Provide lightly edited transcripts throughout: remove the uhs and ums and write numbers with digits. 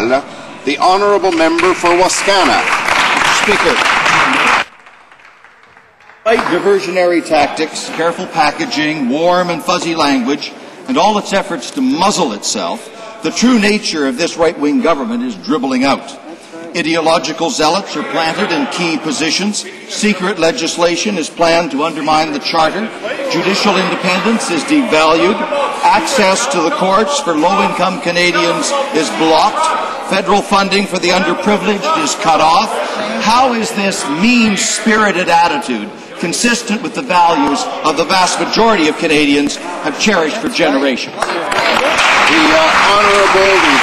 The honourable member for Wascana. Speaker, diversionary tactics, careful packaging, warm and fuzzy language, and all its efforts to muzzle itself, the true nature of this right-wing government is dribbling out. Ideological zealots are planted in key positions. Secret legislation is planned to undermine the Charter. Judicial independence is devalued. Access to the courts for low-income Canadians is blocked. Federal funding for the underprivileged is cut off. How is this mean-spirited attitude consistent with the values of the vast majority of Canadians have cherished for generations? The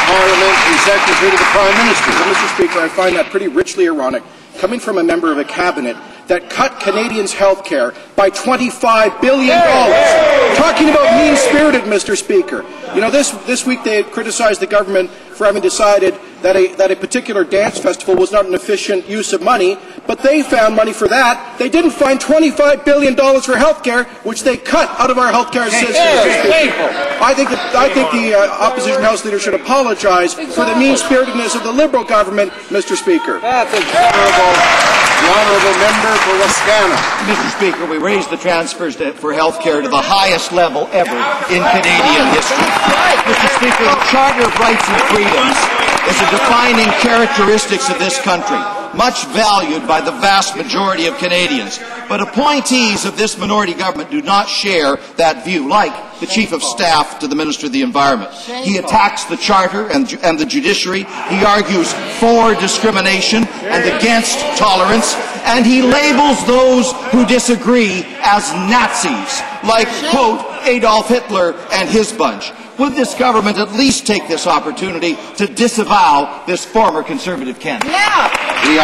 Parliamentary Secretary to the Prime Minister. Mr. Speaker, I find that pretty richly ironic, coming from a member of a cabinet that cut Canadians' health care by $25 billion. Talking about mean-spirited, Mr. Speaker. You know, this week they criticized the government for having decided that a particular dance festival was not an efficient use of money, but they found money for that. They didn't find $25 billion for health care, which they cut out of our health care system. I think the opposition House Leader should apologize for the mean-spiritedness of the Liberal government, Mr. Speaker. The honourable member for Wascana. Mr. Speaker, we raised the transfers for health care to the highest level ever in Canadian history. Mr. Speaker, the Charter of Rights and Freedoms is a defining characteristics of this country, much valued by the vast majority of Canadians. But appointees of this minority government do not share that view, like the Chief of Staff to the Minister of the Environment. He attacks the Charter and the judiciary. He argues for discrimination and against tolerance. And he labels those who disagree as Nazis, like, quote, Adolf Hitler and his bunch. Would this government at least take this opportunity to disavow this former Conservative candidate? The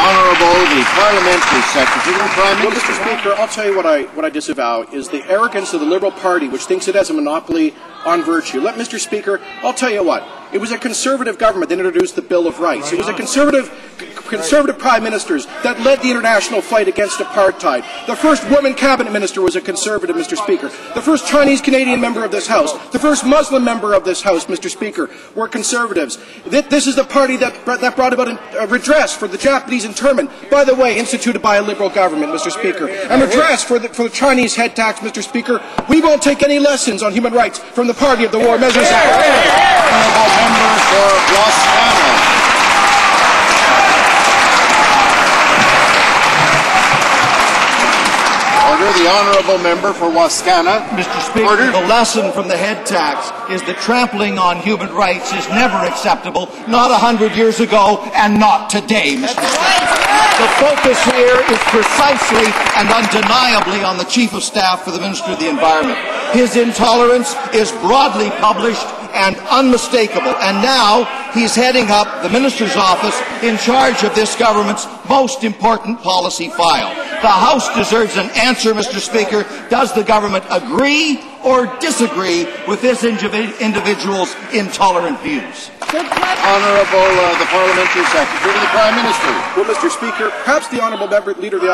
Parliamentary Secretary to the Prime Minister. Mr. Speaker, I'll tell you what I disavow is the arrogance of the Liberal Party, which thinks it has a monopoly on virtue. Mr. Speaker, I'll tell you what. It was a Conservative government that introduced the Bill of Rights. It was a Conservative Prime Ministers that led the international fight against apartheid. The first woman cabinet minister was a Conservative, Mr. Speaker. The first Chinese-Canadian member of this House, the first Muslim member of this House, Mr. Speaker, were Conservatives. This is the party that brought about a redress for the Japanese internment, by the way, instituted by a Liberal government, Mr. Speaker. And redress for the Chinese head tax, Mr. Speaker. We won't take any lessons on human rights from the party of the War Measures Act. Honourable member for Wascana. The honourable member for Wascana. Mr. Speaker, the lesson from the head tax is that trampling on human rights is never acceptable, not 100 years ago and not today, Mr. Speaker. The focus here is precisely and undeniably on the Chief of Staff for the Minister of the Environment. His intolerance is broadly published and unmistakable, and now he's heading up the Minister's office in charge of this government's most important policy file. The House deserves an answer, Mr. Speaker. Does the government agree or disagree with this individual's intolerant views? Honourable the Parliamentary Secretary to the Prime Minister. Well, Mr. Speaker, perhaps the honourable leader of the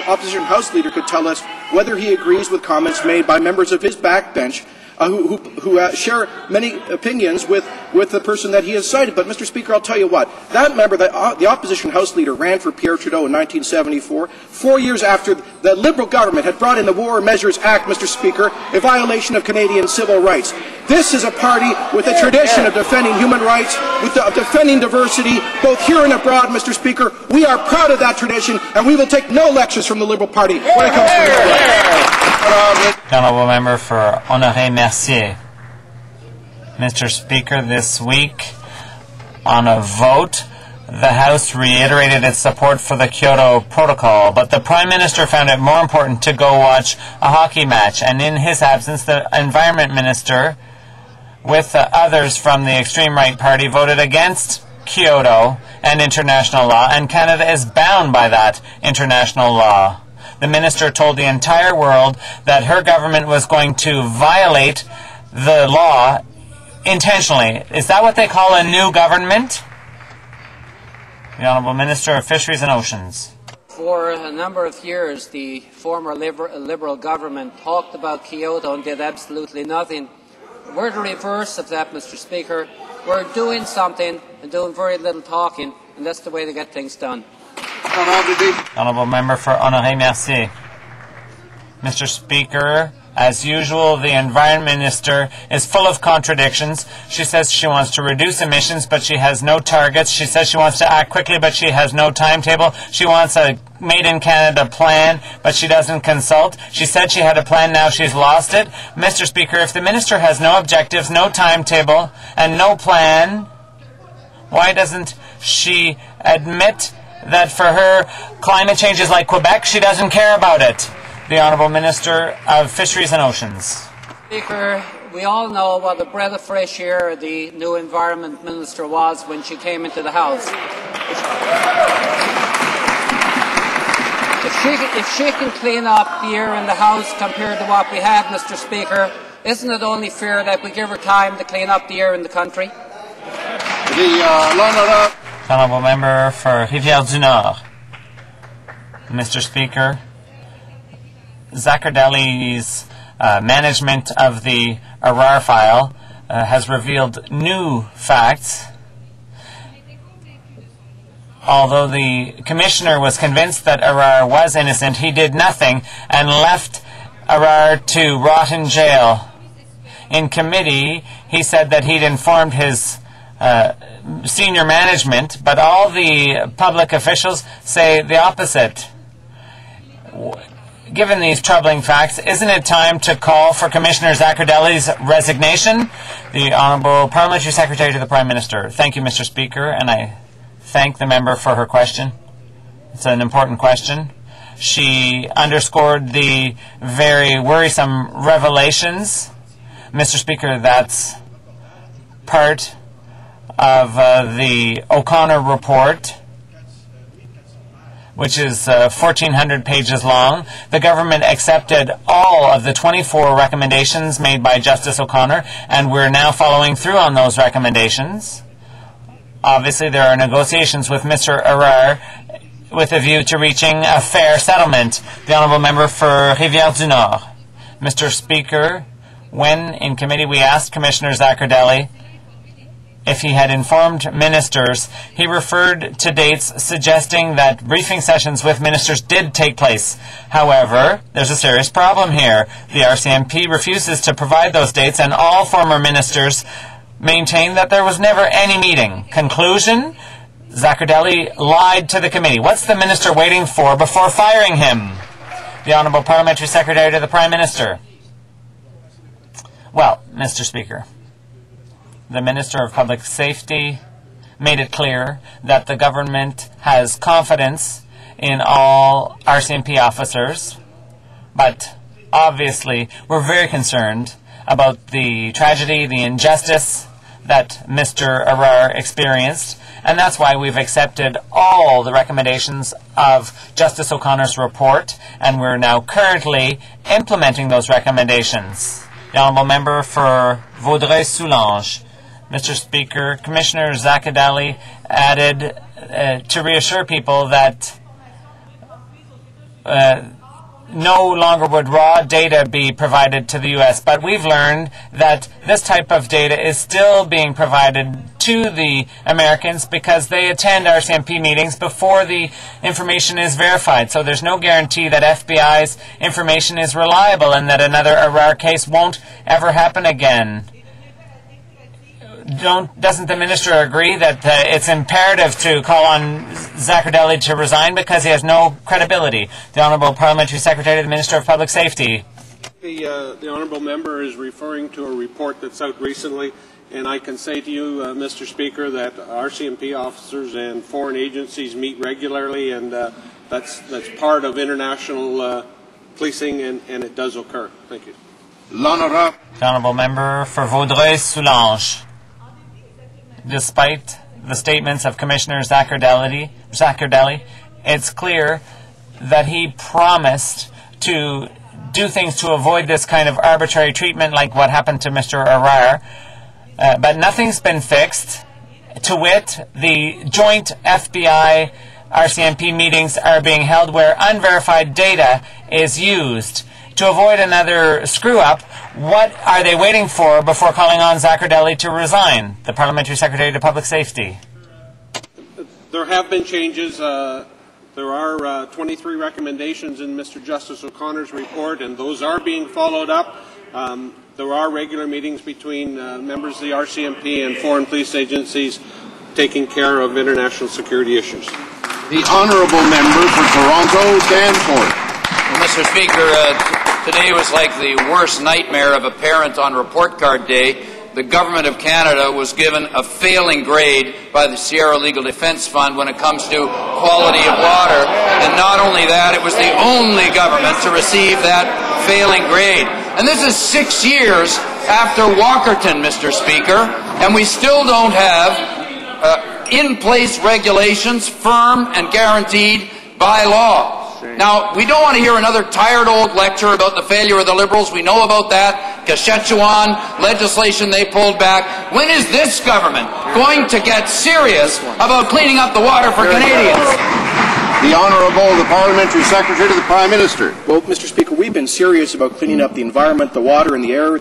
opposition House Leader could tell us whether he agrees with comments made by members of his backbench who share many opinions with the person that he has cited. But, Mr. Speaker, I'll tell you what. That member, the opposition House Leader, ran for Pierre Trudeau in 1974, 4 years after the Liberal government had brought in the War Measures Act, Mr. Speaker, a violation of Canadian civil rights. This is a party with a tradition of defending human rights, of defending diversity, both here and abroad, Mr. Speaker. We are proud of that tradition, and we will take no lectures from the Liberal Party when it comes to human rights. The honourable member for Honoré-Mercier. Mr. Speaker, this week, on a vote, the House reiterated its support for the Kyoto Protocol, but the Prime Minister found it more important to go watch a hockey match, and in his absence, the Environment Minister, with others from the extreme right party, voted against Kyoto and international law, and Canada is bound by that international law. The minister told the entire world that her government was going to violate the law intentionally. Is that what they call a new government? The Honourable Minister of Fisheries and Oceans. For a number of years, the former Liberal government talked about Kyoto and did absolutely nothing. We're the reverse of that, Mr. Speaker. We're doing something and doing very little talking, and that's the way to get things done. Honourable Member for Honoré Mercier. Mr. Speaker, as usual, the Environment Minister is full of contradictions. She says she wants to reduce emissions, but she has no targets. She says she wants to act quickly, but she has no timetable. She wants a Made in Canada plan, but she doesn't consult. She said she had a plan, now she's lost it. Mr. Speaker, if the Minister has no objectives, no timetable, and no plan, why doesn't she admit that for her, climate change is like Quebec? She doesn't care about it. The Honourable Minister of Fisheries and Oceans. Speaker, we all know what a breath of fresh air the new Environment Minister was when she came into the House. If she can clean up the air in the House compared to what we have, Mr. Speaker, isn't it only fair that we give her time to clean up the air in the country? The Honourable Member for Rivière-du-Nord. Mr. Speaker, Zaccardelli's management of the Arar file has revealed new facts. Although the Commissioner was convinced that Arar was innocent, he did nothing and left Arar to rot in jail. In committee, he said that he'd informed his senior management, but all the public officials say the opposite. Given these troubling facts, isn't it time to call for Commissioner Zaccardelli's resignation? The Honourable Parliamentary Secretary to the Prime Minister. Thank you, Mr. Speaker, and I thank the member for her question. It's an important question. She underscored the very worrisome revelations. Mr. Speaker, that's part of the O'Connor report, which is 1,400 pages long. The government accepted all of the 24 recommendations made by Justice O'Connor, and we're now following through on those recommendations. Obviously, there are negotiations with Mr. Arar with a view to reaching a fair settlement. The Honourable Member for Rivière-du-Nord. Mr. Speaker, when in committee we asked Commissioner Zaccardelli if he had informed ministers, he referred to dates suggesting that briefing sessions with ministers did take place. However, there's a serious problem here. The RCMP refuses to provide those dates, and all former ministers maintain that there was never any meeting. Conclusion, Zaccardelli lied to the committee. What's the minister waiting for before firing him? The Honourable Parliamentary Secretary to the Prime Minister. Well, Mr. Speaker, the Minister of Public Safety made it clear that the government has confidence in all RCMP officers, but obviously we're very concerned about the tragedy, the injustice that Mr. Arar experienced, and that's why we've accepted all the recommendations of Justice O'Connor's report, and we're now currently implementing those recommendations. The Honourable Member for Vaudreuil-Soulanges. Mr. Speaker, Commissioner Zaccardelli added to reassure people that no longer would raw data be provided to the U.S., but we've learned that this type of data is still being provided to the Americans because they attend RCMP meetings before the information is verified. So there's no guarantee that FBI's information is reliable and that another Arar case won't ever happen again. Doesn't the minister agree that it's imperative to call on Zaccardelli to resign because he has no credibility? The Honourable Parliamentary Secretary to the Minister of Public Safety. The honourable member is referring to a report that's out recently, and I can say to you, Mr. Speaker, that RCMP officers and foreign agencies meet regularly, and that's part of international policing, and it does occur. Thank you. L'honorable. The Honourable Member for Vaudreuil-Soulanges. Despite the statements of Commissioner Zaccardelli, it's clear that he promised to do things to avoid this kind of arbitrary treatment like what happened to Mr. Arar, but nothing's been fixed. To wit, the joint FBI RCMP meetings are being held where unverified data is used. To avoid another screw-up, what are they waiting for before calling on Zaccardelli to resign? The Parliamentary Secretary to Public Safety. There have been changes. There are 23 recommendations in Mr. Justice O'Connor's report, and those are being followed up. There are regular meetings between members of the RCMP and foreign police agencies taking care of international security issues. The honourable member for Toronto, Danforth. Well, Mr. Speaker, today was like the worst nightmare of a parent on report card day. The Government of Canada was given a failing grade by the Sierra Legal Defence Fund when it comes to quality of water. And not only that, it was the only government to receive that failing grade. And this is 6 years after Walkerton, Mr. Speaker, and we still don't have in-place regulations, firm and guaranteed by law. Now, we don't want to hear another tired old lecture about the failure of the Liberals. We know about that. Kashechuan legislation they pulled back. When is this government going to get serious about cleaning up the water for Canadians? The Honourable, the Parliamentary Secretary to the Prime Minister. Well, Mr. Speaker, we've been serious about cleaning up the environment, the water and the air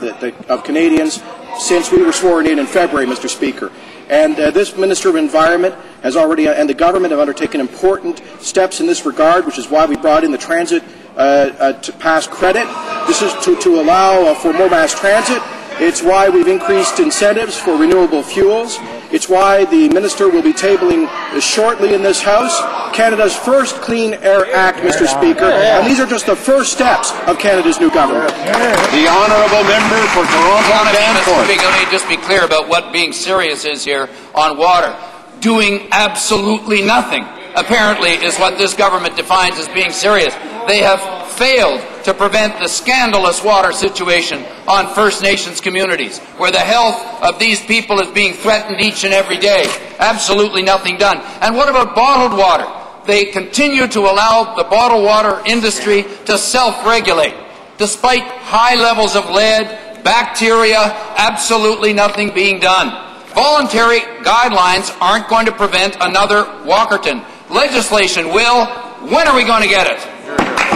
of Canadians since we were sworn in February, Mr. Speaker. And this Minister of Environment has already, and the government have undertaken important steps in this regard, which is why we brought in the transit to pass credit. This is to allow for more mass transit. It's why we've increased incentives for renewable fuels. It's why the Minister will be tabling shortly in this House Canada's first Clean Air Act, Mr. Speaker, and these are just the first steps of Canada's new government. The Honourable Member for Toronto, Danforth. Mr. Speaker, let me just be clear about what being serious is here on water. Doing absolutely nothing, apparently, is what this government defines as being serious. They have failed to prevent the scandalous water situation on First Nations communities, where the health of these people is being threatened each and every day. Absolutely nothing done. And what about bottled water? They continue to allow the bottled water industry to self-regulate. Despite high levels of lead, bacteria, absolutely nothing being done. Voluntary guidelines aren't going to prevent another Walkerton. Legislation will. When are we going to get it?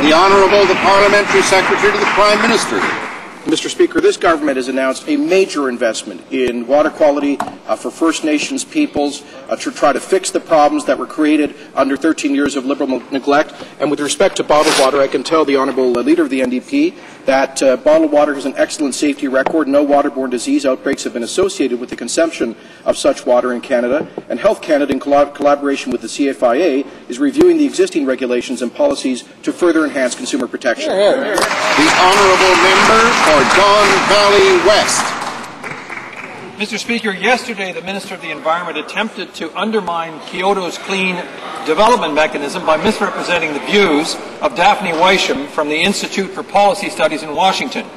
The Honourable, the Parliamentary Secretary to the Prime Minister. Mr. Speaker, this government has announced a major investment in water quality for First Nations peoples to try to fix the problems that were created under 13 years of Liberal neglect. And with respect to bottled water, I can tell the Honourable Leader of the NDP that bottled water has an excellent safety record. No waterborne disease outbreaks have been associated with the consumption of such water in Canada. And Health Canada, in collaboration with the CFIA, is reviewing the existing regulations and policies to further enhance consumer protection. The Honourable Member for Don Valley West. Mr. Speaker, yesterday the Minister of the Environment attempted to undermine Kyoto's clean development mechanism by misrepresenting the views of Daphne Weisham from the Institute for Policy Studies in Washington.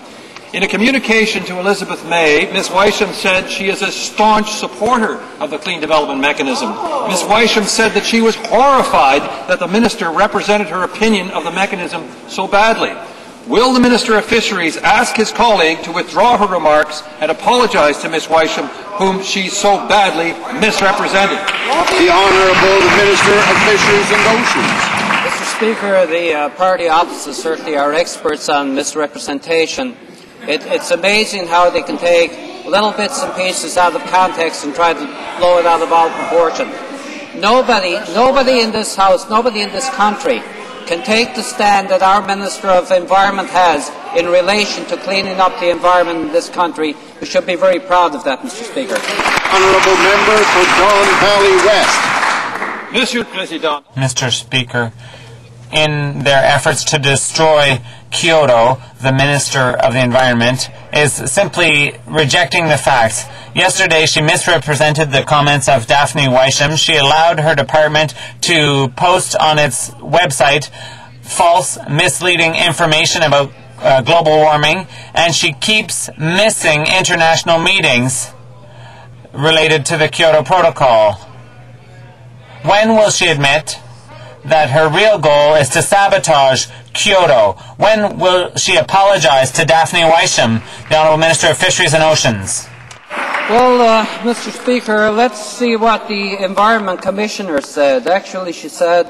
In a communication to Elizabeth May, Ms. Weisham said she is a staunch supporter of the clean development mechanism. Ms. Weisham said that she was horrified that the Minister represented her opinion of the mechanism so badly. Will the Minister of Fisheries ask his colleague to withdraw her remarks and apologize to Ms. Weisham, whom she so badly misrepresented? The Honourable, the Minister of Fisheries and Oceans. Mr. Speaker, the party officers certainly are experts on misrepresentation. It's amazing how they can take little bits and pieces out of context and try to blow it out of all proportion. Nobody in this House, nobody in this country can take the stand that our Minister of Environment has in relation to cleaning up the environment in this country. We should be very proud of that, Mr. Speaker. Honourable Member for Don Valley West. Monsieur le Président. Mr. Speaker, in their efforts to destroy Kyoto, the Minister of the Environment is simply rejecting the facts. Yesterday, she misrepresented the comments of Daphne Weisham. She allowed her department to post on its website false, misleading information about global warming, and she keeps missing international meetings related to the Kyoto Protocol. When will she admit that her real goal is to sabotage Kyoto? When will she apologize to Daphne Weisham, the Honourable Minister of Fisheries and Oceans? Well, Mr. Speaker, let's see what the Environment Commissioner said. Actually, she said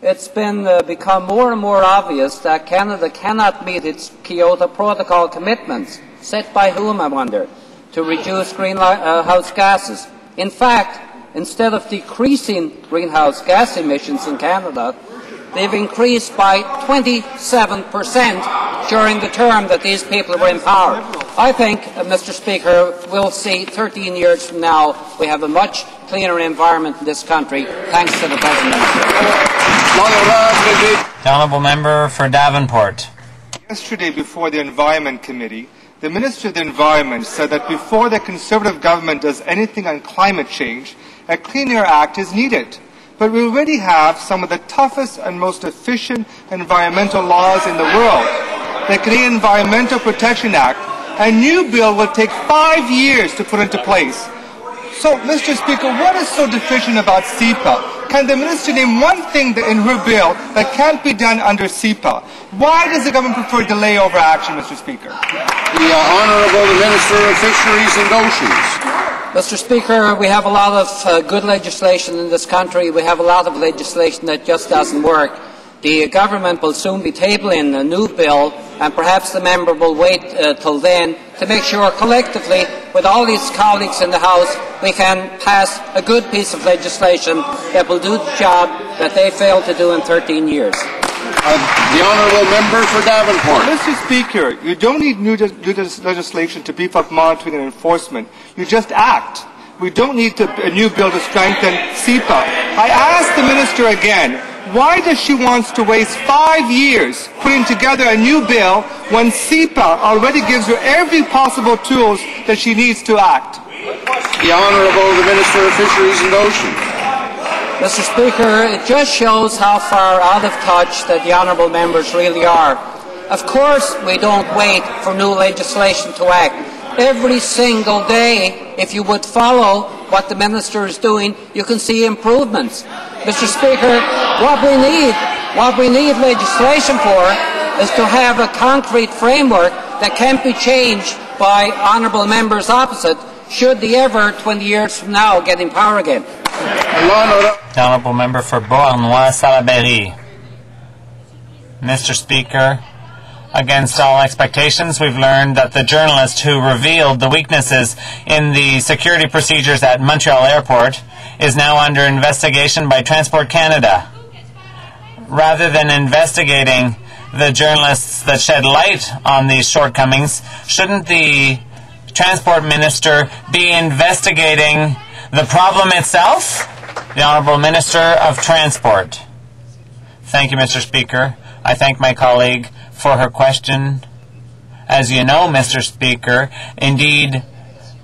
it's become more and more obvious that Canada cannot meet its Kyoto Protocol commitments. Set by whom, I wonder? To reduce greenhouse gases. In fact, instead of decreasing greenhouse gas emissions in Canada, they've increased by 27% during the term that these people were in power. I think, Mr. Speaker, we'll see 13 years from now we have a much cleaner environment in this country, thanks to the President. The Honourable Member for Davenport. Yesterday, before the Environment Committee, the Minister of the Environment said that before the Conservative government does anything on climate change, a Clean Air Act is needed. But we already have some of the toughest and most efficient environmental laws in the world. The Canadian Environmental Protection Act, a new bill will take 5 years to put into place. So, Mr. Speaker, what is so deficient about CEPA? Can the Minister name one thing in her bill that can't be done under CEPA? Why does the government prefer delay over action, Mr. Speaker? The Honourable Minister of Fisheries and Oceans. Mr. Speaker, we have a lot of good legislation in this country. We have a lot of legislation that just doesn't work. The government will soon be tabling a new bill, and perhaps the member will wait till then to make sure collectively, with all these colleagues in the House, we can pass a good piece of legislation that will do the job that they failed to do in 13 years. The Honourable Member for Davenport. Mr. Speaker, you don't need new legislation to beef up monitoring and enforcement. You just act. We don't need a new bill to strengthen CEPA. I ask the Minister again, why does she want to waste 5 years putting together a new bill when CEPA already gives her every possible tools that she needs to act? The Honourable Minister of Fisheries and Oceans. Mr. Speaker, it just shows how far out of touch that the honourable members really are. Of course, we don't wait for new legislation to act. Every single day, if you would follow what the Minister is doing, you can see improvements. Mr. Speaker, what we need legislation for is to have a concrete framework that can't be changed by honourable members opposite should they ever, 20 years from now, get in power again. The Honourable Member for Beauharnois-Salaberry. Mr. Speaker, against all expectations, we've learned that the journalist who revealed the weaknesses in the security procedures at Montreal Airport is now under investigation by Transport Canada. Rather than investigating the journalists that shed light on these shortcomings, shouldn't the Transport Minister be investigating the problem itself? The Honourable Minister of Transport. Thank you, Mr. Speaker. I thank my colleague for her question. As you know, Mr. Speaker, indeed,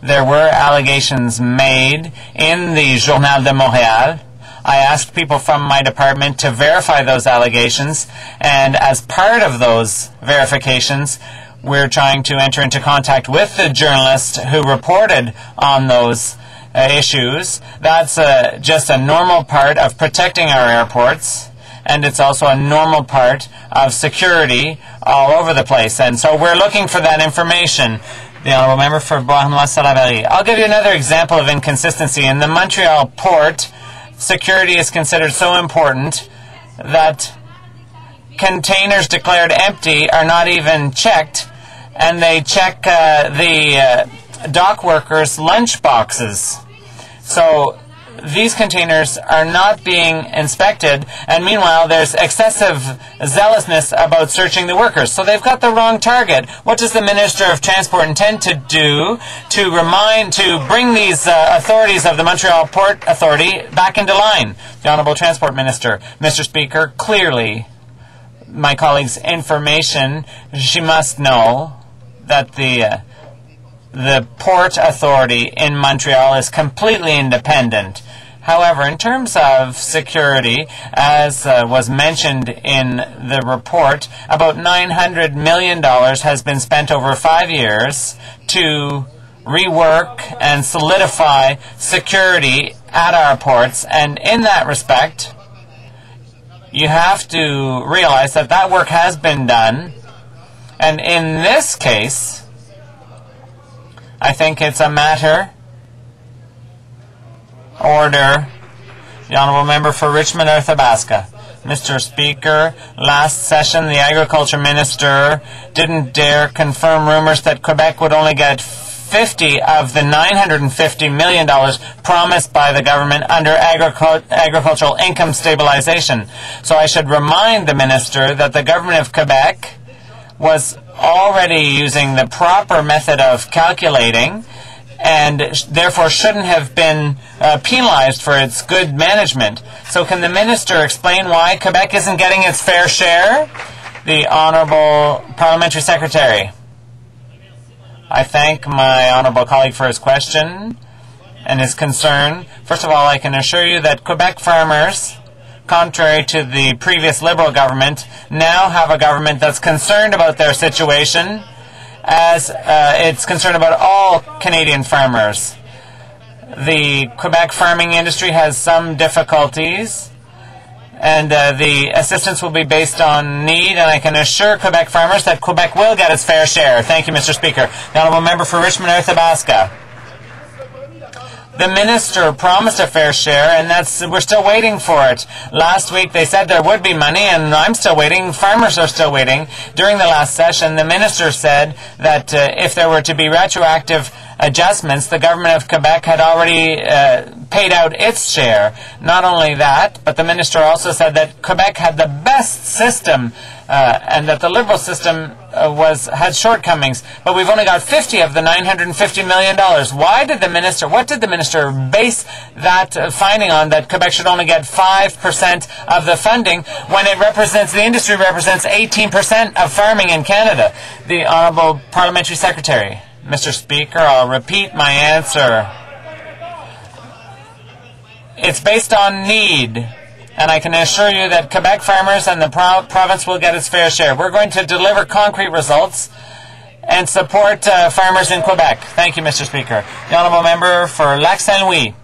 there were allegations made in the Journal de Montréal. I asked people from my department to verify those allegations, and as part of those verifications, we're trying to enter into contact with the journalist who reported on those issues. That's just a normal part of protecting our airports, and it's also a normal part of security all over the place. And so we're looking for that information. The Honourable Member for Beauharnois-Salaberry. I'll give you another example of inconsistency. In the Montreal port, security is considered so important that containers declared empty are not even checked, and they check the dock workers' lunch boxes. So these containers are not being inspected, and meanwhile there's excessive zealousness about searching the workers. So they've got the wrong target. What does the Minister of Transport intend to do to bring these authorities of the Montreal Port Authority back into line? The Honourable Transport Minister. Mr. Speaker, clearly my colleague's information, she must know that the Port Authority in Montreal is completely independent. However, in terms of security, as was mentioned in the report, about $900 million has been spent over 5 years to rework and solidify security at our ports. And in that respect, you have to realize that that work has been done. And in this case, I think it's a matter. Order. The Honourable Member for Richmond Athabasca. Mr. Speaker, last session the Agriculture Minister didn't dare confirm rumours that Quebec would only get 50 of the $950 million promised by the government under agricultural income stabilization. So I should remind the minister that the government of Quebec was already using the proper method of calculating and therefore shouldn't have been penalized for its good management. So can the minister explain why Quebec isn't getting its fair share? The Honourable Parliamentary Secretary. I thank my honourable colleague for his question and his concern. First of all, I can assure you that Quebec farmers, contrary to the previous Liberal government, now have a government that's concerned about their situation, as it's concerned about all Canadian farmers. The Quebec farming industry has some difficulties, and the assistance will be based on need, and I can assure Quebec farmers that Quebec will get its fair share. Thank you, Mr. Speaker. The Honourable Member for Richmond-Athabasca. The minister promised a fair share, and we're still waiting for it. Last week they said there would be money, and I'm still waiting. Farmers are still waiting. During the last session, the minister said that if there were to be retroactive adjustments, the government of Quebec had already paid out its share. Not only that, but the minister also said that Quebec had the best system and that the Liberal system had shortcomings, but we've only got 50 of the $950 million. What did the minister base that finding on, that Quebec should only get 5% of the funding when the industry represents 18% of farming in Canada? The Honourable Parliamentary Secretary. Mr. Speaker, I'll repeat my answer. It's based on need, and I can assure you that Quebec farmers and the province will get its fair share. We're going to deliver concrete results and support farmers in Quebec. Thank you, Mr. Speaker. The Honourable Member for Lac Saint-Louis.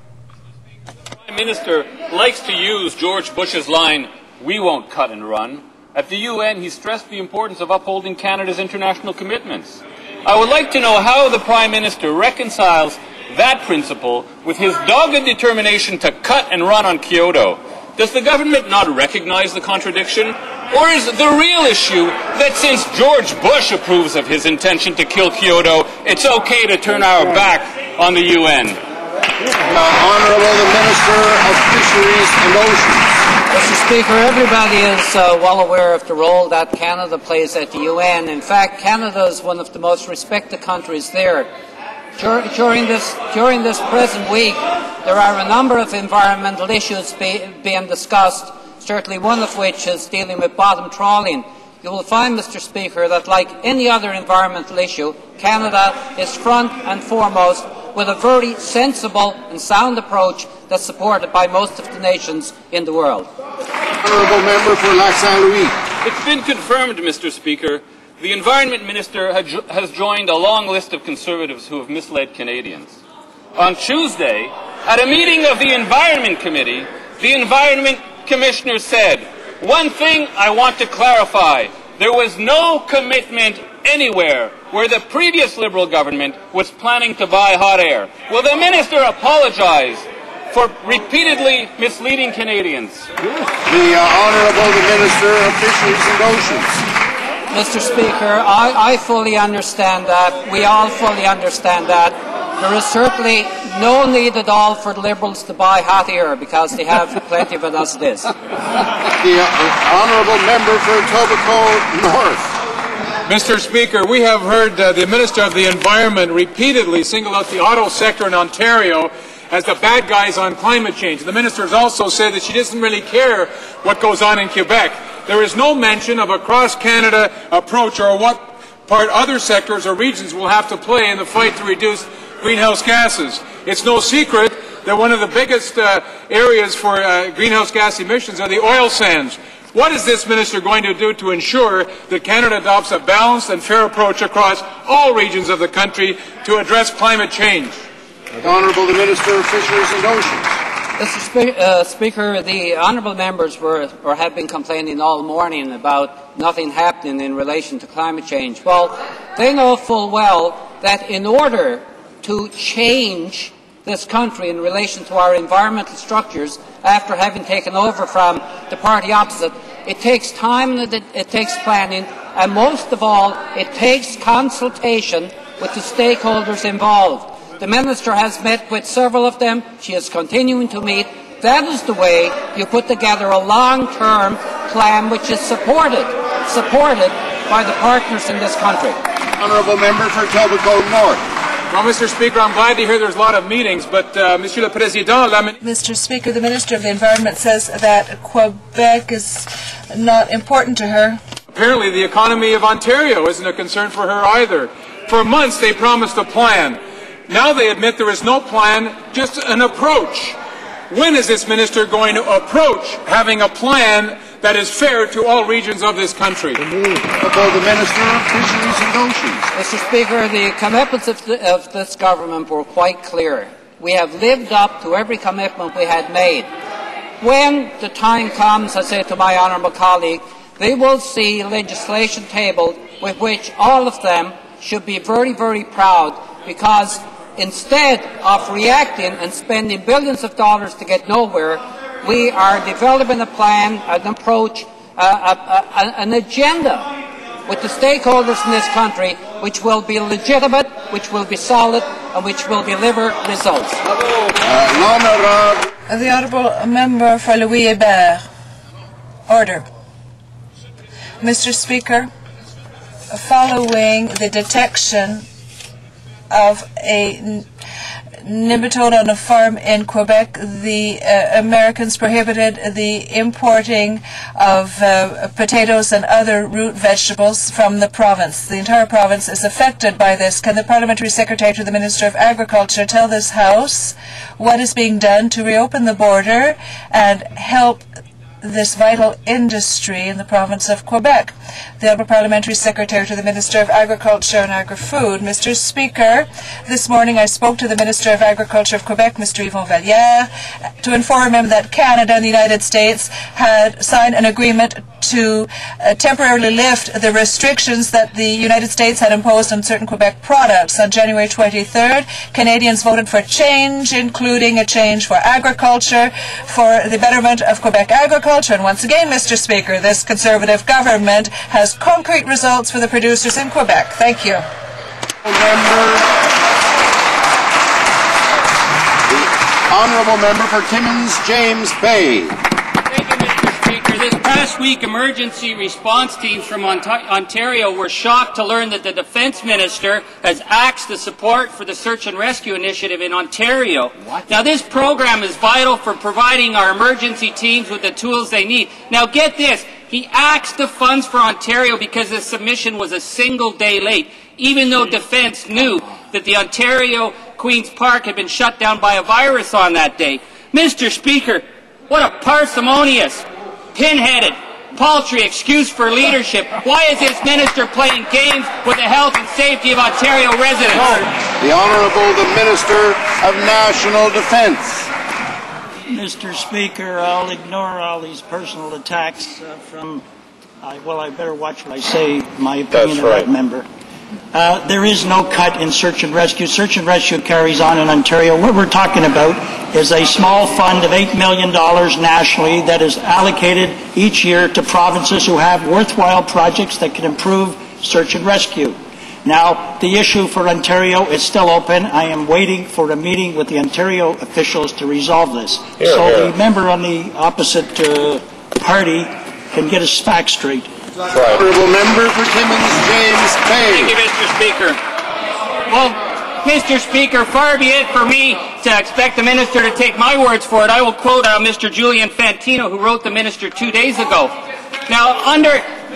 The Prime Minister likes to use George Bush's line, "We won't cut and run." At the UN, he stressed the importance of upholding Canada's international commitments. I would like to know how the Prime Minister reconciles that principle with his dogged determination to cut and run on Kyoto. Does the government not recognize the contradiction? Or is the real issue that since George Bush approves of his intention to kill Kyoto, it's okay to turn our back on the UN? Honourable the Minister of Fisheries and Oceans. Mr. Speaker, everybody is well aware of the role that Canada plays at the UN. In fact, Canada is one of the most respected countries there. During this present week, there are a number of environmental issues being discussed, certainly one of which is dealing with bottom trawling. You will find, Mr. Speaker, that like any other environmental issue, Canada is front and foremost with a very sensible and sound approach that's supported by most of the nations in the world. Honourable Member for Lac Saint-Louis. It's been confirmed, Mr. Speaker. The Environment Minister has joined a long list of Conservatives who have misled Canadians. On Tuesday, at a meeting of the Environment Committee, the Environment Commissioner said, "One thing I want to clarify. There was no commitment anywhere where the previous Liberal government was planning to buy hot air." Will the Minister apologize for repeatedly misleading Canadians? The Honourable the Minister of Fisheries and Oceans. Mr. Speaker, I fully understand that. We all fully understand that. There is certainly no need at all for the Liberals to buy hot air because they have plenty of it as it is. The Honourable Member for Etobicoke North. Mr. Speaker, we have heard the Minister of the Environment repeatedly single out the auto sector in Ontario as the bad guys on climate change. The Minister has also said that she doesn't really care what goes on in Quebec. There is no mention of a cross-Canada approach or what part other sectors or regions will have to play in the fight to reduce greenhouse gases. It's no secret that one of the biggest areas for greenhouse gas emissions are the oil sands. What is this minister going to do to ensure that Canada adopts a balanced and fair approach across all regions of the country to address climate change? Honourable the Minister of Fisheries and Oceans. Mr. Speaker, the honourable members have been complaining all morning about nothing happening in relation to climate change. Well, they know full well that in order to change this country in relation to our environmental structures after having taken over from the party opposite, it takes time and it takes planning, and most of all, it takes consultation with the stakeholders involved. The Minister has met with several of them. She is continuing to meet. That is the way you put together a long-term plan which is supported by the partners in this country. Honourable Member for Etobicoke North. Well, Mr. Speaker, I'm glad to hear there's a lot of meetings, but Monsieur le Président, Mr. Speaker, the Minister of the Environment says that Quebec is not important to her. Apparently the economy of Ontario isn't a concern for her either. For months they promised a plan. Now they admit there is no plan, just an approach. When is this minister going to approach having a plan that is fair to all regions of this country? The Minister of Fisheries and Oceans. Mr. Speaker, the commitments of this government were quite clear. We have lived up to every commitment we had made. When the time comes, I say to my honourable colleague, they will see legislation tabled with which all of them should be very, very proud, because instead of reacting and spending billions of dollars to get nowhere, we are developing a plan, an approach, an agenda with the stakeholders in this country which will be legitimate, which will be solid, and which will deliver results. The Honourable Member for Louis-Hébert. Order. Mr. Speaker, following the detection of a nematode on a farm in Quebec, the Americans prohibited the importing of potatoes and other root vegetables from the province. The entire province is affected by this. Can the Parliamentary Secretary to the Minister of Agriculture tell this House what is being done to reopen the border and help this vital industry in the province of Quebec? The Honourable Parliamentary Secretary to the Minister of Agriculture and Agri-Food. Mr. Speaker, this morning I spoke to the Minister of Agriculture of Quebec, Mr. Yvon Valliere, to inform him that Canada and the United States had signed an agreement to temporarily lift the restrictions that the United States had imposed on certain Quebec products. On January 23rd, Canadians voted for change, including a change for agriculture, for the betterment of Quebec agriculture. And once again, Mr. Speaker, this Conservative government has concrete results for the producers in Quebec. Thank you. The Honourable Member for Timmins James Bay. Thank you, Mr. Speaker. This past week, emergency response teams from Ontario were shocked to learn that the Defence Minister has axed the support for the Search and Rescue Initiative in Ontario. What? Now, this program is vital for providing our emergency teams with the tools they need. Now, get this. He axed the funds for Ontario because the submission was a single day late, even though Defence knew that the Ontario Queen's Park had been shut down by a virus on that day. Mr. Speaker, what a parsimonious, pin-headed, paltry excuse for leadership. Why is this minister playing games with the health and safety of Ontario residents? The Honourable the Minister of National Defence. Mr. Speaker, I'll ignore all these personal attacks from, well, I better watch what I say, my opinion of that member. There is no cut in search and rescue. Search and rescue carries on in Ontario. What we're talking about is a small fund of $8 million nationally that is allocated each year to provinces who have worthwhile projects that can improve search and rescue. Now, the issue for Ontario is still open. I am waiting for a meeting with the Ontario officials to resolve this. The member on the opposite party can get his facts straight. Honourable Member for Timmins James Bay. Thank you, Mr. Speaker. Well, Mr. Speaker, far be it for me to expect the minister to take my words for it. I will quote Mr. Julian Fantino, who wrote the minister 2 days ago. Now,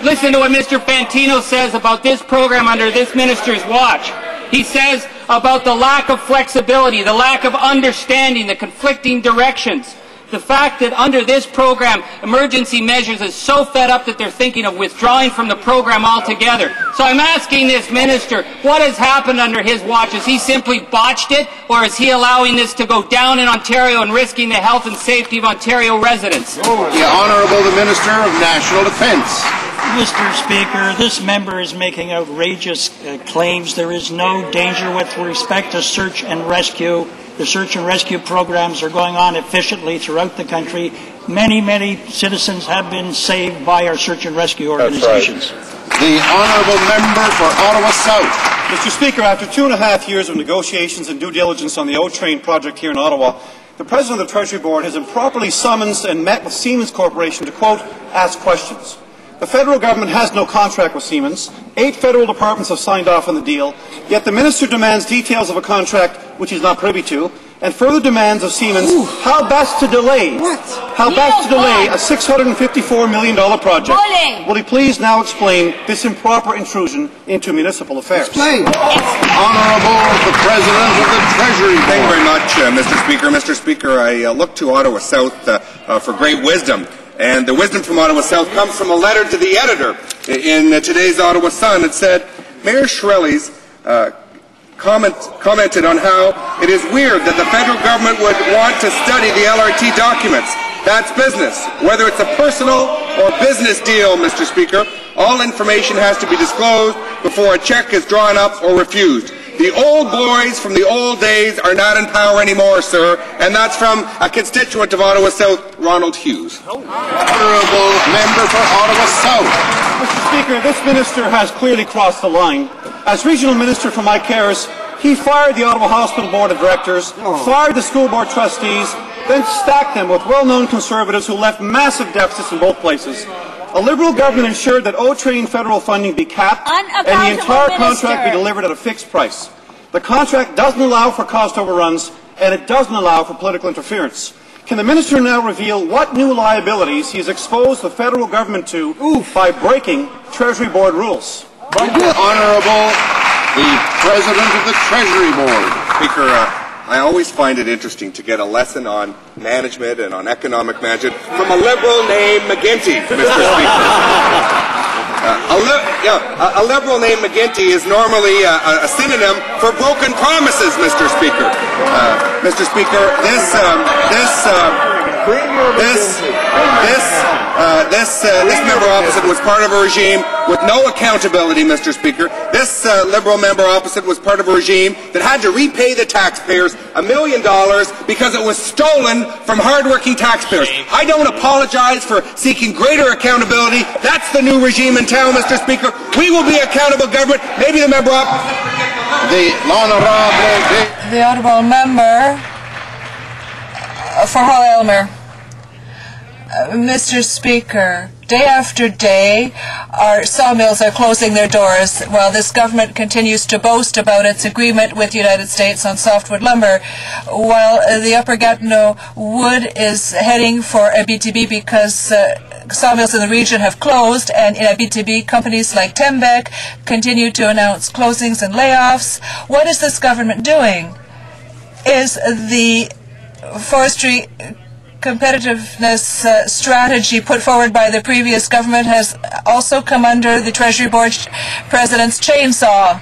listen to what Mr. Fantino says about this program under this minister's watch. He says about the lack of flexibility, the lack of understanding, the conflicting directions. The fact that under this program, emergency measures is so fed up that they're thinking of withdrawing from the program altogether. So I'm asking this minister, what has happened under his watch? Has he simply botched it, or is he allowing this to go down in Ontario and risking the health and safety of Ontario residents? The Honourable the Minister of National Defence. Mr. Speaker, this member is making outrageous claims. There is no danger with respect to search and rescue. The search and rescue programs are going on efficiently throughout the country. Many, many citizens have been saved by our search and rescue organizations. The Honourable Member for Ottawa South. Mr. Speaker, after 2.5 years of negotiations and due diligence on the O-Train project here in Ottawa, the President of the Treasury Board has improperly summoned and met with Siemens Corporation to, quote, ask questions. The federal government has no contract with Siemens. 8 federal departments have signed off on the deal, yet the minister demands details of a contract which he is not privy to, and further demands of Siemens how best to delay a $654 million project. Will he please now explain this improper intrusion into municipal affairs? Explain. Honourable the President of the Treasury Board. Thank you very much, Mr. Speaker. Mr. Speaker, I look to Ottawa South for great wisdom. And the wisdom from Ottawa South comes from a letter to the editor in today's Ottawa Sun. It said, Mayor Shirley's commented on how it is weird that the federal government would want to study the LRT documents. That's business. Whether it's a personal or business deal, Mr. Speaker, all information has to be disclosed before a check is drawn up or refused. The old glories from the old days are not in power anymore, sir, and that's from a constituent of Ottawa South, Ronald Hughes. Honourable member for Ottawa South. Mr. Speaker, this minister has clearly crossed the line. As regional minister for my cares, he fired the Ottawa Hospital Board of Directors, fired the school board trustees, then stacked them with well-known conservatives who left massive deficits in both places. A Liberal government ensured that O-Train federal funding be capped and the entire contract be delivered at a fixed price. The contract doesn't allow for cost overruns and it doesn't allow for political interference. Can the minister now reveal what new liabilities he has exposed the federal government to by breaking Treasury Board rules? Honourable the President of the Treasury Board. Speaker, I always find it interesting to get a lesson on management and on economic management from a Liberal named McGuinty, Mr. Speaker. A Liberal named McGuinty is normally a synonym for broken promises, Mr. Speaker. Mr. Speaker, this member opposite was part of a regime with no accountability, Mr. Speaker. This Liberal member opposite was part of a regime that had to repay the taxpayers $1 million because it was stolen from hardworking taxpayers. I don't apologize for seeking greater accountability. That's the new regime in town, Mr. Speaker. We will be accountable government. Maybe the member opposite. The honourable member for Hull Aylmer. Mr. Speaker, day after day, our sawmills are closing their doors while this government continues to boast about its agreement with the United States on softwood lumber, while the Upper Gatineau wood is heading for MPtv because sawmills in the region have closed, and in MPtv, companies like Tembec continue to announce closings and layoffs. What is this government doing? Is the forestry competitiveness strategy put forward by the previous government has also come under the Treasury Board President's chainsaw?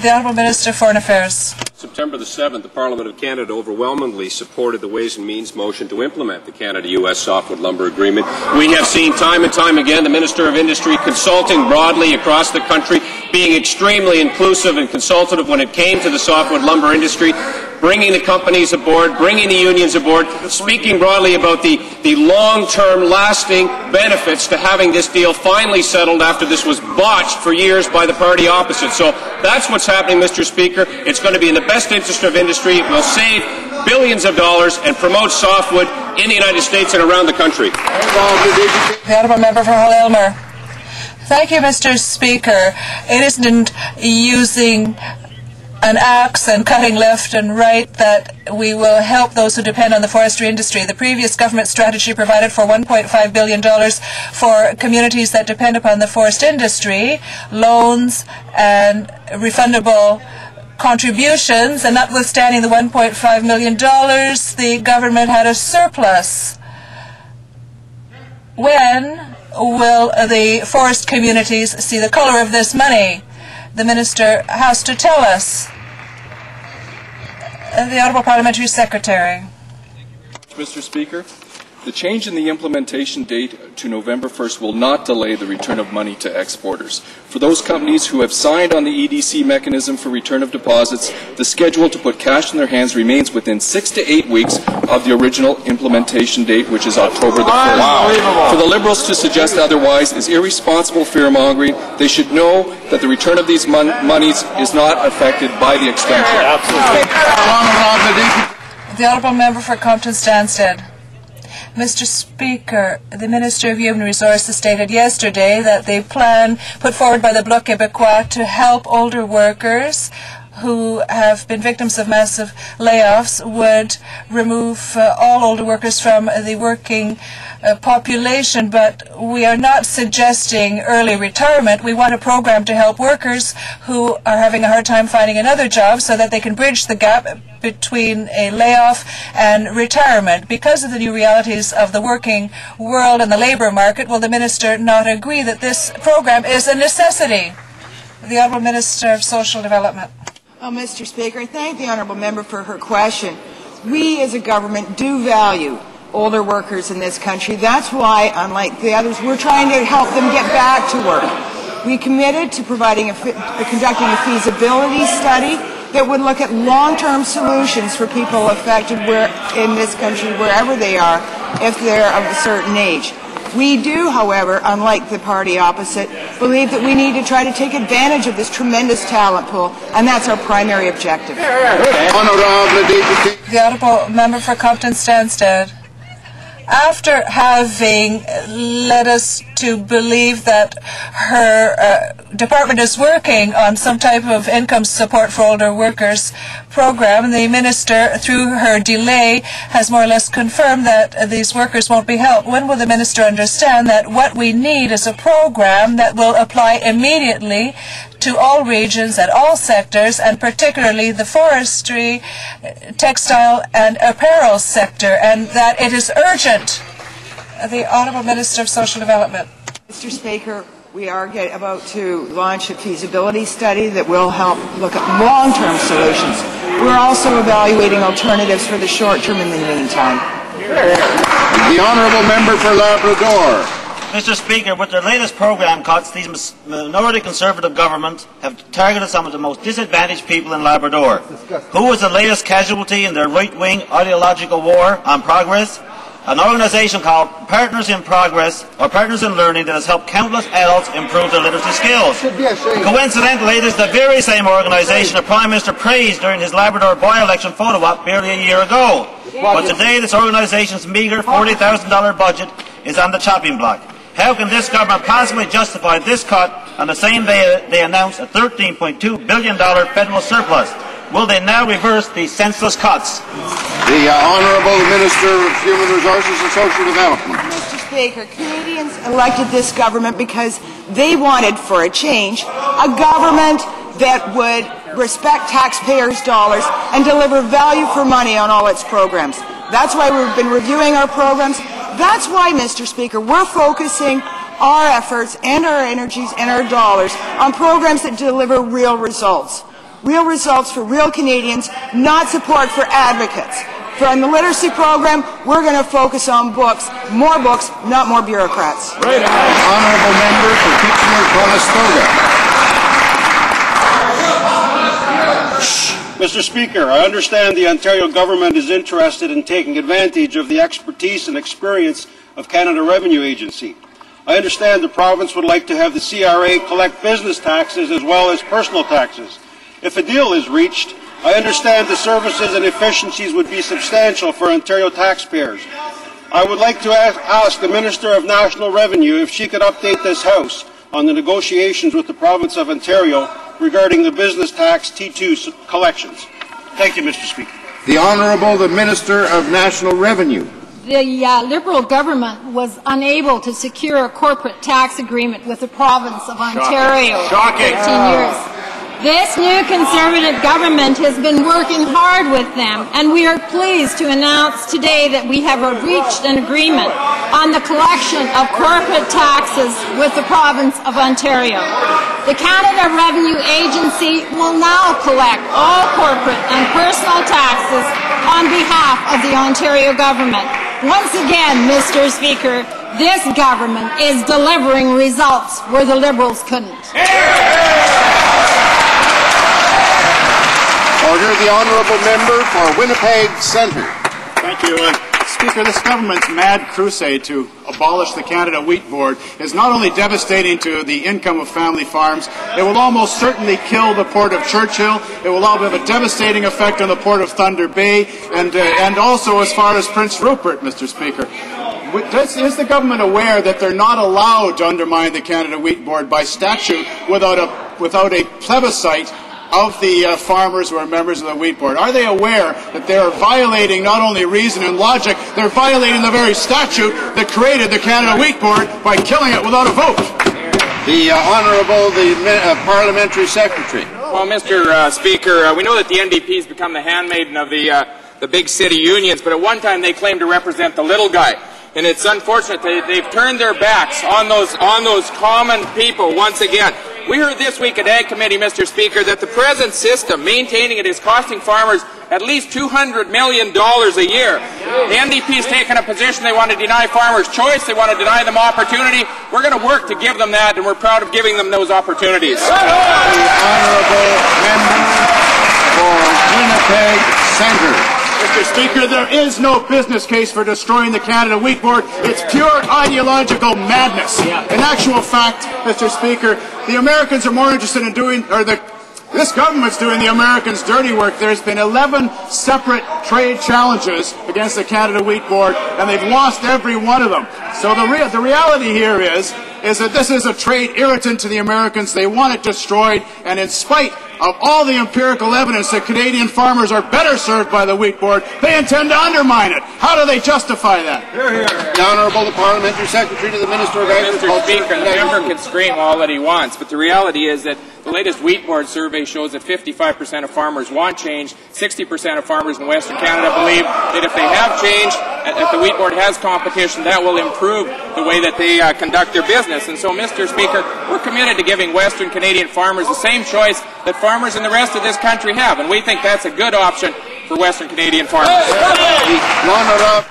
The Honourable Minister for Foreign Affairs. September the 7th, the Parliament of Canada overwhelmingly supported the Ways and Means motion to implement the Canada-U.S. Softwood Lumber Agreement. We have seen time and time again the Minister of Industry consulting broadly across the country, being extremely inclusive and consultative when it came to the softwood lumber industry, bringing the companies aboard, bringing the unions aboard, speaking broadly about the long-term lasting benefits to having this deal finally settled after this was botched for years by the party opposite. So that's what's happening, Mr. Speaker. It's going to be in the best interest of industry. It will save billions of dollars and promote softwood in the United States and around the country. The Honourable Member for Hull Aylmer. Thank you, Mr. Speaker. It isn't using an axe and cutting left and right that we will help those who depend on the forestry industry. The previous government strategy provided for $1.5 billion for communities that depend upon the forest industry, loans and refundable contributions, and notwithstanding the $1.5 million, the government had a surplus. When will the forest communities see the color of this money? The Minister has to tell us. The Honourable Parliamentary Secretary. Mr. Speaker, The change in the implementation date to November 1st will not delay the return of money to exporters. For those companies who have signed on the EDC mechanism for return of deposits, the schedule to put cash in their hands remains within 6 to 8 weeks of the original implementation date, which is October the 1st. Wow. For the Liberals to suggest otherwise is irresponsible fear-mongering. They should know that the return of these monies is not affected by the extension. Absolutely. The Honourable Member for Compton-Stansted. Mr. Speaker, the Minister of Human Resources stated yesterday that the plan put forward by the Bloc Québécois to help older workers who have been victims of massive layoffs would remove all older workers from the working population, but we are not suggesting early retirement. We want a program to help workers who are having a hard time finding another job so that they can bridge the gap between a layoff and retirement. Because of the new realities of the working world and the labour market, will the Minister not agree that this program is a necessity? The Honourable Minister of Social Development. Well, Mr. Speaker, I thank the Honourable Member for her question. We as a government do value older workers in this country. That's why, unlike the others, we're trying to help them get back to work. We committed to conducting a feasibility study that would look at long-term solutions for people affected in this country, wherever they are, if they're of a certain age. We do, however, unlike the party opposite, believe that we need to try to take advantage of this tremendous talent pool, and that's our primary objective. The Honourable Member for Compton-Stansted. After having led us to believe that her department is working on some type of income support for older workers program, the Minister, through her delay, has more or less confirmed that these workers won't be helped. When will the Minister understand that what we need is a program that will apply immediately to all regions and all sectors, and particularly the forestry, textile and apparel sector, and that it is urgent? The Honourable Minister of Social Development. Mr. Speaker, we are about to launch a feasibility study that will help look at long-term solutions. We're also evaluating alternatives for the short term in the meantime. The Honourable Member for Labrador. Mr. Speaker, with their latest programme cuts, these minority Conservative government have targeted some of the most disadvantaged people in Labrador. Who is the latest casualty in their right-wing ideological war on progress? An organisation called Partners in Progress, or Partners in Learning, that has helped countless adults improve their literacy skills. Coincidentally, it is the very same organisation the Prime Minister praised during his Labrador by-election photo op barely a year ago. But today, this organisation's meagre $40,000 budget is on the chopping block. How can this government possibly justify this cut on the same day they announced a $13.2 billion federal surplus? Will they now reverse these senseless cuts? The Honourable Minister of Human Resources and Social Development. Mr. Speaker, Canadians elected this government because they wanted, for a change, a government that would respect taxpayers' dollars and deliver value for money on all its programs. That's why we've been reviewing our programs. That's why, Mr. Speaker, we're focusing our efforts and our energies and our dollars on programs that deliver real results. Real results for real Canadians, not support for advocates. On the literacy program, we're going to focus on books, not more bureaucrats. Right. Honourable Member for Kitchener-Conestoga. Mr. Speaker, I understand the Ontario government is interested in taking advantage of the expertise and experience of Canada Revenue Agency. I understand the province would like to have the CRA collect business taxes as well as personal taxes. If a deal is reached, I understand the services and efficiencies would be substantial for Ontario taxpayers. I would like to ask the Minister of National Revenue if she could update this House on the negotiations with the province of Ontario regarding the business tax T2 collections. Thank you, Mr. Speaker. The Honourable the Minister of National Revenue. The Liberal government was unable to secure a corporate tax agreement with the province of Ontario for 15 years. This new Conservative government has been working hard with them, and we are pleased to announce today that we have reached an agreement on the collection of corporate taxes with the province of Ontario. The Canada Revenue Agency will now collect all corporate and personal taxes on behalf of the Ontario government. Once again, Mr. Speaker, this government is delivering results where the Liberals couldn't. Order. The honourable member for Winnipeg Centre. Thank you. Speaker, this government's mad crusade to abolish the Canada Wheat Board is not only devastating to the income of family farms, it will almost certainly kill the port of Churchill. It will have a devastating effect on the port of Thunder Bay and also as far as Prince Rupert, Mr. Speaker. Is the government aware that they're not allowed to undermine the Canada Wheat Board by statute without a plebiscite of the farmers who are members of the Wheat Board? Are they aware that they are violating not only reason and logic, they're violating the very statute that created the Canada Wheat Board by killing it without a vote? The Honourable, Parliamentary Secretary. Well, Mr. Speaker, we know that the NDP has become the handmaiden of the big city unions, but at one time they claimed to represent the little guy. And it's unfortunate they've turned their backs on those common people once again. We heard this week at Ag Committee, Mr. Speaker, that the present system, maintaining it, is costing farmers at least $200 million a year. The NDP's taken a position they want to deny farmers choice, they want to deny them opportunity. We're going to work to give them that, and we're proud of giving them those opportunities. The honourable member for Winnipeg Centre. Mr. Speaker, there is no business case for destroying the Canada Wheat Board. It's pure ideological madness. In actual fact, Mr. Speaker, the Americans are more interested in this government's doing the Americans' dirty work. There's been 11 separate trade challenges against the Canada Wheat Board, and they've lost every one of them. So the reality here is that this is a trade irritant to the Americans. They want it destroyed, and in spite of all the empirical evidence that Canadian farmers are better served by the Wheat Board, they intend to undermine it. How do they justify that? The Honourable, the Parliamentary Secretary to the Minister of Agriculture. Mr. Speaker, the member can scream all that he wants, but the reality is that the latest Wheat Board survey shows that 55% of farmers want change. 60% of farmers in Western Canada believe that if they have change, if the Wheat Board has competition, that will improve the way that they conduct their business. And so, Mr. Speaker, we're committed to giving Western Canadian farmers the same choice that farmers in the rest of this country have, and we think that's a good option for Western Canadian farmers.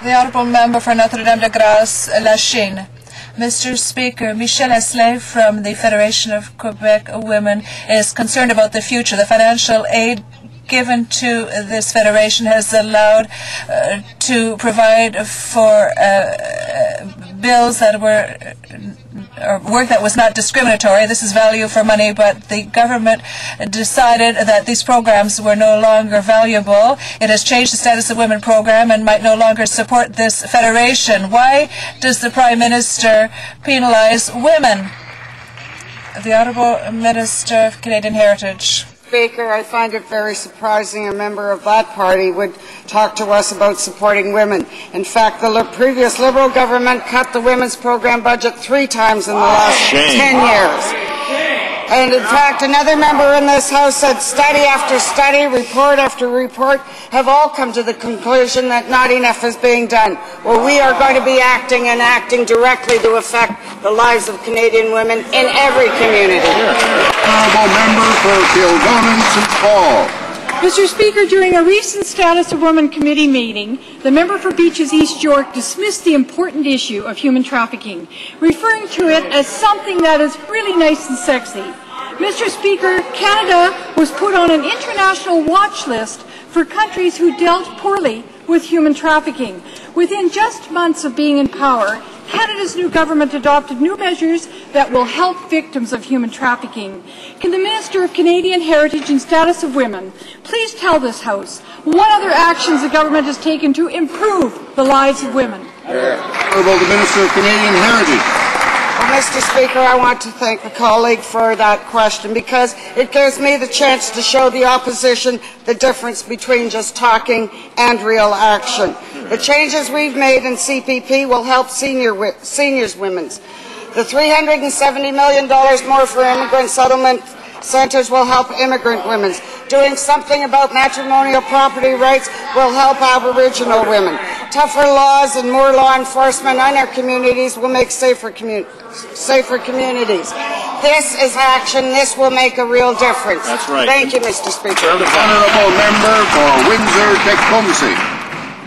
The Honourable Member for Notre-Dame-de-Grâce-Lachine. Mr. Speaker, Michel Asselin from the Federation of Quebec Women is concerned about the future. The financial aid given to this federation has allowed to provide for bills that were or work that was not discriminatory. This is value for money, but the government decided that these programs were no longer valuable. It has changed the Status of Women program and might no longer support this federation. Why does the Prime Minister penalize women? The Honourable Minister of Canadian Heritage. Speaker, I find it very surprising a member of that party would talk to us about supporting women. In fact, the previous Liberal government cut the women's program budget 3 times in the last 10 years. And in fact, another member in this House said study after study, report after report have all come to the conclusion that not enough is being done. Well, we are going to be acting and acting directly to affect the lives of Canadian women in every community. Honourable member for Kildonan St. Paul. Mr. Speaker, during a recent Status of Women Committee meeting, the member for Beaches East York dismissed the important issue of human trafficking, referring to it as something that is really nice and sexy. Mr. Speaker, Canada was put on an international watch list for countries who dealt poorly with human trafficking. Within just months of being in power, Canada's new government adopted new measures that will help victims of human trafficking. Can the Minister of Canadian Heritage and Status of Women please tell this House what other actions the government has taken to improve the lives of women? Honourable, the Minister of Canadian Heritage. Well, Mr. Speaker, I want to thank the colleague for that question because it gives me the chance to show the opposition the difference between just talking and real action. The changes we've made in CPP will help seniors women's. The $370 million more for immigrant settlement centres will help immigrant women. Doing something about matrimonial property rights will help Aboriginal women. Tougher laws and more law enforcement in our communities will make safer communities. This is action. This will make a real difference. That's right. Thank you, Mr. Speaker. The Honourable Member for Windsor-Tecumseh.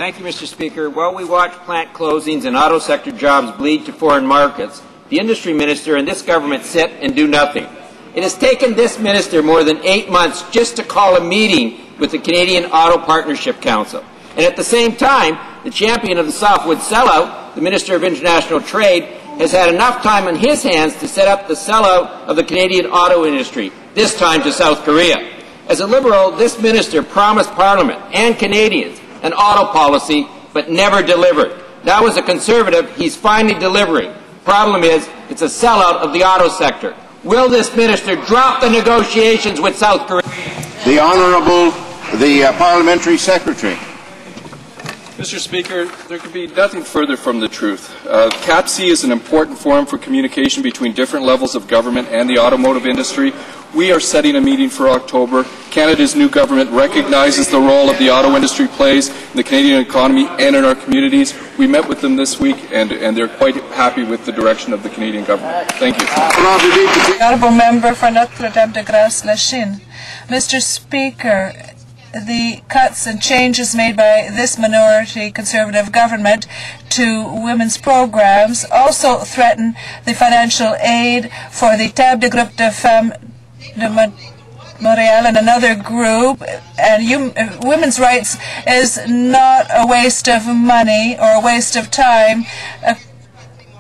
Thank you, Mr. Speaker. While we watch plant closings and auto sector jobs bleed to foreign markets, the industry minister and this government sit and do nothing. It has taken this minister more than 8 months just to call a meeting with the Canadian Auto Partnership Council. And at the same time, the champion of the softwood sellout, the Minister of International Trade, has had enough time on his hands to set up the sellout of the Canadian auto industry, this time to South Korea. As a Liberal, this minister promised Parliament and Canadians an auto policy, but never delivered. Now as a Conservative, he's finally delivering. Problem is, it's a sellout of the auto sector. Will this minister drop the negotiations with South Korea? The Honourable, the Parliamentary Secretary. Mr. Speaker, there could be nothing further from the truth. CAPC is an important forum for communication between different levels of government and the automotive industry. We are setting a meeting for October. Canada's new government recognizes the role of the auto industry plays in the Canadian economy and in our communities. We met with them this week, and they're quite happy with the direction of the Canadian government. Thank you. The Honourable Member for Notre-Dame de Grace-Lachine. Mr. Speaker, the cuts and changes made by this minority Conservative government to women's programs also threaten the financial aid for the Table de Groupe de Femmes de Montréal and another group. And women's rights is not a waste of money or a waste of time,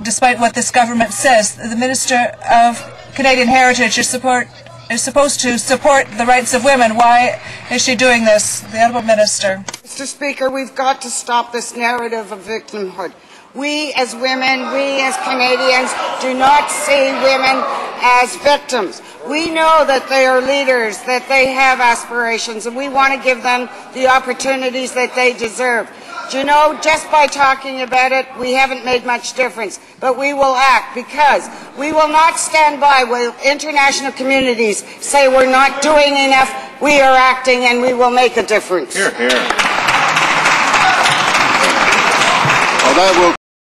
despite what this government says. The Minister of Canadian Heritage is supposed to support the rights of women. Why is she doing this? The Honourable Minister. Mr. Speaker, we've got to stop this narrative of victimhood. We as women, we as Canadians do not see women as victims. We know that they are leaders, that they have aspirations, and we want to give them the opportunities that they deserve. Do you know, just by talking about it, we haven't made much difference. But we will act, because we will not stand by while international communities say we're not doing enough. We are acting, and we will make a difference. Hear, hear. Well, that will